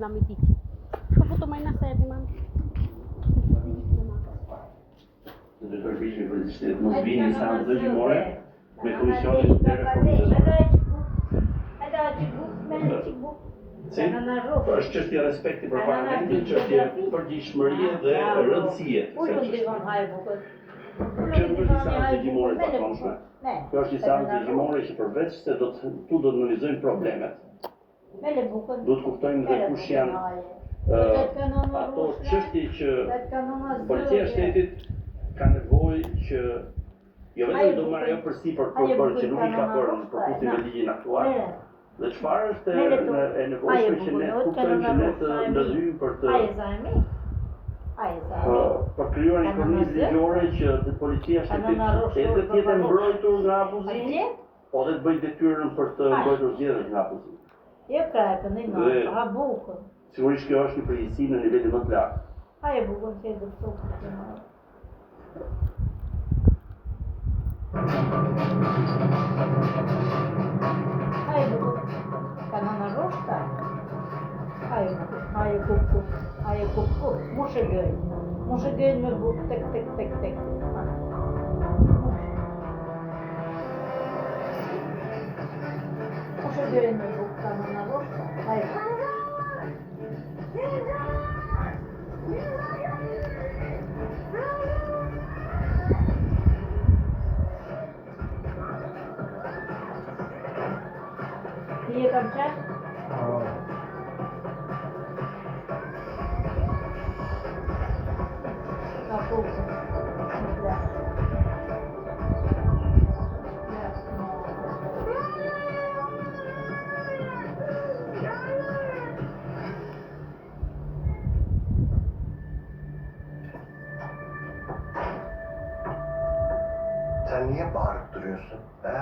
na me ditë. Po futu më na se ti mam. Dhe përpiqemi për të shtetë mos vini sa në dëgjimore me komisionin e reformës. Është çështje respekti për parlamentin, çështje përgjegjësie dhe rëndësie. Që nuk është disa dëgjimore të zakonshme. Kjo është disa dëgjimore që përveç se do të analizojmë problemet, do të kuptojmë dhe kush janë ato çështje që policia e shtetit ka nevojë që jo vetëm do marrë ajo përsipër për bërë që nuk I ka bërë në përputhje me ligjin aktual. Dhe çfarë është e nevojshme që ne kuptojmë që ne të ndërhyjmë për krijuar një kornizë ligjore që të policia shtetit edhe të jetë mbrojtur nga abuzimi, po dhe të bëjë detyrën për të mbrojtur zgjedhjet nga abuzimi. Jo krajpën, ha bukën. Sigurisht kjo është një përgjegjësi në nivelin më të lartë. Haje bukën që e dhe të Haje bukën, ka në roshta. Haje kuku, mushë gëjnë me bukë, tek. Mushë gëjnë me bukë, ka në roshta, haje. Ti e kam qatë? Ka fukë, në plasë. Sen niye bağırıp duruyorsun? He?